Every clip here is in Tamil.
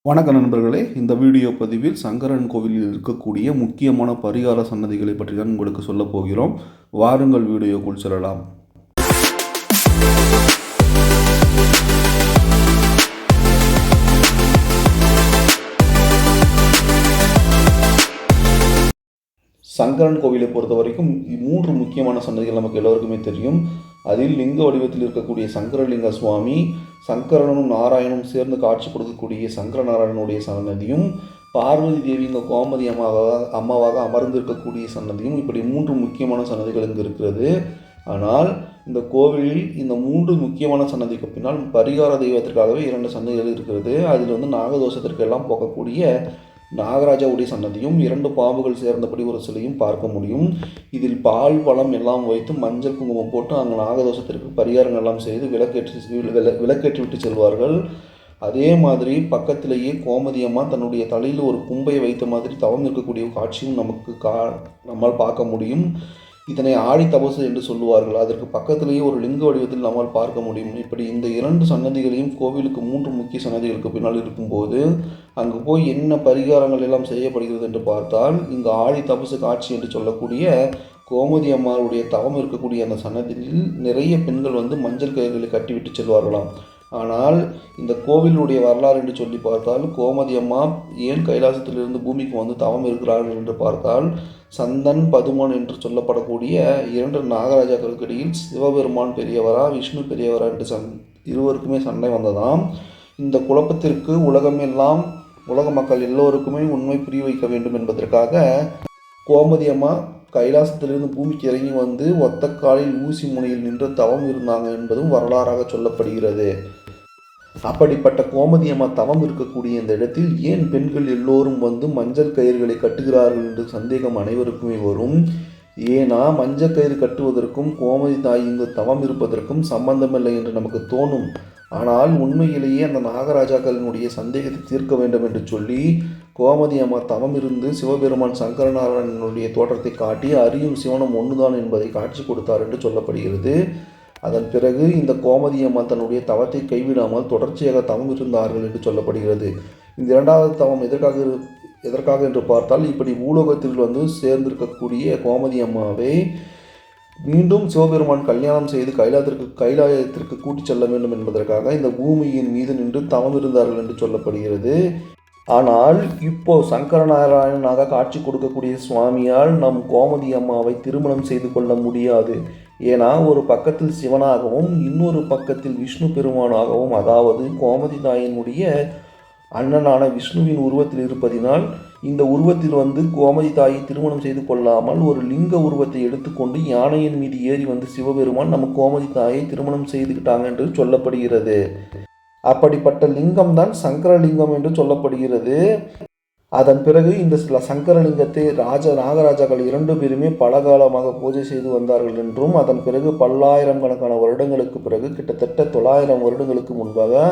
வணக்க நண்பர்களே, இந்த வீடியோ பதிவில் சங்கரன் கோவிலில் இருக்கக்கூடிய முக்கியமான பரிகார சன்னதிகளை பற்றி தான் உங்களுக்கு சொல்லப் போகிறோம். வாருங்கள் வீடியோக்குள் செல்லலாம். சங்கரன் கோவிலை பொறுத்த வரைக்கும் 3 முக்கியமான சன்னதிகள் நமக்கு எல்லோருக்குமே தெரியும். அதில் லிங்க வடிவத்தில் இருக்கக்கூடிய சங்கரலிங்க சுவாமி, சங்கரனும் நாராயணனும் சேர்ந்து காட்சி கொடுக்கக்கூடிய சங்கர நாராயணனுடைய சன்னதியும், பார்வதி தேவி இங்கே கோமதி அம்மாவாக அமர்ந்திருக்கக்கூடிய சன்னதியும், இப்படி 3 முக்கியமான சன்னதிகள் இங்கு இருக்கிறது. ஆனால் இந்த கோவிலில் இந்த 3 முக்கியமான சன்னதிக்கு பின்னால் பரிகார தெய்வத்திற்காகவே 2 சன்னதிகள் இருக்கிறது. அதில் நாகதோஷத்திற்கு எல்லாம் போகக்கூடிய நாகராஜாவுடைய சன்னதியும் 2 பாம்புகள் சேர்ந்தபடி ஒரு சிலையும் பார்க்க முடியும். இதில் பால் பழம் எல்லாம் வைத்து மஞ்சள் குங்குமம் போட்டு அங்கே நாகதோஷத்திற்கு பரிகாரங்கள் எல்லாம் செய்து விளக்கேற்றி விட்டு செல்வார்கள். அதே மாதிரி பக்கத்திலேயே கோமதி அம்மா தன்னுடைய தலையில் ஒரு கும்பையை வைத்த மாதிரி தவம் இருக்கக்கூடிய காட்சியும் நம்மால் பார்க்க முடியும். இதனை ஆடி தபசு என்று சொல்லுவார்கள். அதற்கு பக்கத்திலேயே ஒரு லிங்க வடிவத்தில் நம்மால் பார்க்க முடியும். இப்படி இந்த 2 சன்னதிகளையும் கோவிலுக்கு 3 முக்கிய சன்னதிகளுக்கு பின்னால் இருக்கும்போது அங்கு போய் என்ன பரிகாரங்கள் எல்லாம் செய்யப்படுகிறது என்று பார்த்தால், இங்கு ஆடி தபசு காட்சி என்று சொல்லக்கூடிய கோமதி அம்மாவுடைய தவம் இருக்கக்கூடிய அந்த சன்னதியில் நிறைய பெண்கள் மஞ்சள் கயிறுகளை கட்டிவிட்டு செல்வார்களாம். ஆனால் இந்த கோவிலுடைய வரலாறு என்று சொல்லி பார்த்தால், கோமதி அம்மா ஏன் கைலாசத்திலிருந்து பூமிக்கு தவம் இருக்கிறார்கள் என்று பார்த்தால், சந்தன் பதுமன் என்று சொல்லப்படக்கூடிய 2 நாகராஜாக்களுக்கு இடையில் சிவபெருமான் பெரியவரா விஷ்ணு பெரியவரா என்று இருவருக்குமே சண்டை வந்ததாம். இந்த குழப்பத்திற்கு உலக மக்கள் எல்லோருக்குமே உண்மை புரிய வைக்க வேண்டும் என்பதற்காக கோமதி அம்மா கைலாசத்திலிருந்து பூமிக்கு இறங்கி ஒத்த காலில் ஊசி முனையில் நின்று தவம் இருந்தாங்க என்பதும் வரலாறாக சொல்லப்படுகிறது. அப்படிப்பட்ட கோமதி அம்மா தவம் இருக்கக்கூடிய இந்த இடத்தில் ஏன் பெண்கள் எல்லோரும் மஞ்சள் கயிறுகளை கட்டுகிறார்கள் என்று சந்தேகம் அனைவருக்குமே வரும். ஏன்னா மஞ்சள் கயிறு கட்டுவதற்கும் கோமதி தாய் இங்கு தவம் இருப்பதற்கும் சம்பந்தமில்லை என்று நமக்கு தோணும். ஆனால் உண்மையிலேயே அந்த நாகராஜாக்களினுடைய சந்தேகத்தை தீர்க்க வேண்டும் என்று சொல்லி கோமதி அம்மா தவம் இருந்து சிவபெருமான் சங்கரநாராயணனுடைய தோற்றத்தை காட்டி அறியும் சிவனம் ஒன்றுதான் என்பதை காட்சி கொடுத்தார் என்று சொல்லப்படுகிறது. அதன் பிறகு இந்த கோமதி அம்மா தன்னுடைய தவத்தை கைவிடாமல் தொடர்ச்சியாக தவம் இருந்தார்கள் என்று சொல்லப்படுகிறது. இந்த 2வது தவம் எதற்காக என்று பார்த்தால், இப்படி பூலோகத்தில் சேர்ந்திருக்கக்கூடிய கோமதி அம்மாவை மீண்டும் சிவபெருமான் கல்யாணம் செய்து கைலாயத்திற்கு கூட்டிச் செல்ல வேண்டும் என்பதற்காக இந்த பூமியின் மீது நின்று தவம் இருந்தார்கள் என்று சொல்லப்படுகிறது. ஆனால் இப்போ சங்கரநாராயணனாக காட்சி கொடுக்கக்கூடிய சுவாமியால் நம் கோமதி அம்மாவை திருமணம் செய்து கொள்ள முடியாது. ஏன்னா ஒரு பக்கத்தில் சிவனாகவும் இன்னொரு பக்கத்தில் விஷ்ணு பெருமானாகவும், அதாவது கோமதி தாயினுடைய அண்ணனான விஷ்ணுவின் உருவத்தில் இருப்பதினால் இந்த உருவத்தில் கோமதி தாயை திருமணம் செய்து கொள்ளாமல் ஒரு லிங்க உருவத்தை எடுத்துக்கொண்டு யானையின் மீது ஏறி சிவபெருமான் நம்ம கோமதி தாயை திருமணம் செய்துக்கிட்டாங்க என்று சொல்லப்படுகிறது. அப்படிப்பட்ட லிங்கம் தான் சங்கரலிங்கம் என்று சொல்லப்படுகிறது. அதன் பிறகு இந்த சங்கரலிங்கத்தை நாகராஜாக்கள் 2 பேருமே பல காலமாக பூஜை செய்து வந்தார்கள் என்றும், அதன் பிறகு பல்லாயிரக்கணக்கான வருடங்களுக்கு பிறகு கிட்டத்தட்ட 900 வருடங்களுக்கு முன்பாக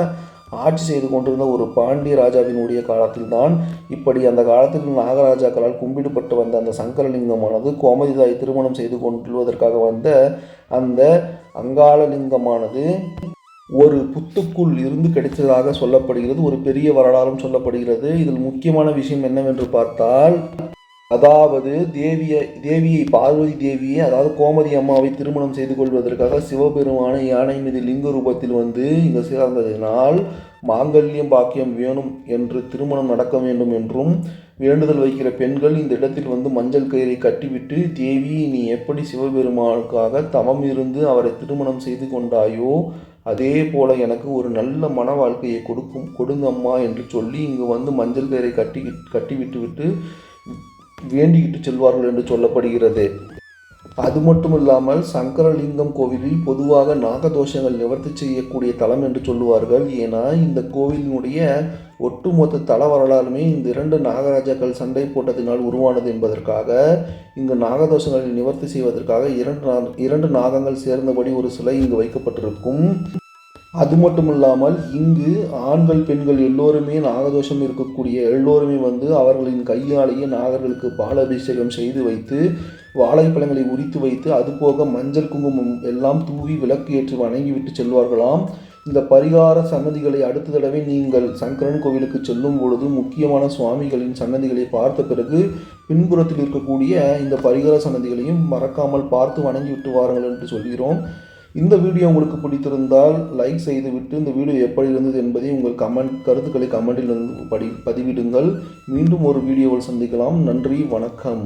ஆட்சி செய்து கொண்டிருந்த ஒரு பாண்டிய ராஜாவினுடைய காலத்தில்தான் இப்படி அந்த காலத்தில் நாகராஜாக்களால் கும்பிடுபட்டு வந்த அந்த சங்கரலிங்கமானது கோமதி தாய் திருமணம் செய்து கொள்வதற்காக வந்த அந்த அங்காளலிங்கமானது ஒரு புத்துக்குள் இருந்து கிடைத்ததாக சொல்லப்படுகிறது. ஒரு பெரிய வரலாறும் சொல்லப்படுகிறது. இதில் முக்கியமான விஷயம் என்னவென்று பார்த்தால், அதாவது தேவியை பார்வதி தேவியை, அதாவது கோமதி அம்மாவை திருமணம் செய்து கொள்வதற்காக சிவபெருமான யானை மீது லிங்க ரூபத்தில் இங்கு சேர்ந்ததினால் மாங்கல்யம் பாக்கியம் வேணும் என்று திருமணம் நடக்க வேண்டும் என்றும் வேண்டுதல் வைக்கிற பெண்கள் இந்த இடத்தில் மஞ்சள் கயிறை கட்டிவிட்டு, தேவி நீ எப்படி சிவபெருமானுக்காக தவம் இருந்து அவரை திருமணம் செய்து கொண்டாயோ அதே போல எனக்கு ஒரு நல்ல மன வாழ்க்கையை கொடுங்கம்மா என்று சொல்லி இங்கு மஞ்சள் கயிறை கட்டிவிட்டு வேண்டிக்கிட்டு செல்வார்கள் என்று சொல்லப்படுகிறது. அது மட்டும் இல்லாமல் சங்கரலிங்கம் கோவிலில் பொதுவாக நாகதோஷங்கள் நிவர்த்தி செய்யக்கூடிய தலம் என்று சொல்லுவார்கள். ஏன்னா இந்த கோவிலினுடைய ஒட்டுமொத்த தல வரலாறுமே இந்த 2 நாகராஜாக்கள் சண்டை போட்டதினால் உருவானது என்பதற்காக இங்கு நாகதோஷங்களை நிவர்த்தி செய்வதற்காக 2 நாகங்கள் சேர்ந்தபடி ஒரு சிலை இங்கு வைக்கப்பட்டிருக்கும். அது மட்டும் இல்லாமல் இங்கு ஆண்கள் பெண்கள் எல்லோருமே நாகதோஷம் இருக்கக்கூடிய எல்லோருமே அவர்களின் கையாலேயே நாகர்களுக்கு பாலாபிஷேகம் செய்து வைத்து வாழைப்பழங்களை உரித்து வைத்து அதுபோக மஞ்சள் குங்குமம் எல்லாம் தூவி விளக்கு ஏற்றி வணங்கிவிட்டு செல்வார்களாம். இந்த பரிகார சன்னதிகளை அடுத்த தடவை நீங்கள் சங்கரன் கோவிலுக்கு செல்லும் பொழுது முக்கியமான சுவாமிகளின் சன்னதிகளை பார்த்த பிறகு பின்புறத்தில் இருக்கக்கூடிய இந்த பரிகார சன்னதிகளையும் மறக்காமல் பார்த்து வணங்கிவிட்டு வாருங்கள் என்று சொல்கிறோம். இந்த வீடியோ உங்களுக்கு பிடித்திருந்தால் லைக் செய்துவிட்டு இந்த வீடியோ எப்படி இருந்தது என்பதை உங்கள் கருத்துக்களை கமெண்டில் பதிவிடுங்கள். மீண்டும் ஒரு வீடியோவில் சந்திக்கலாம். நன்றி, வணக்கம்.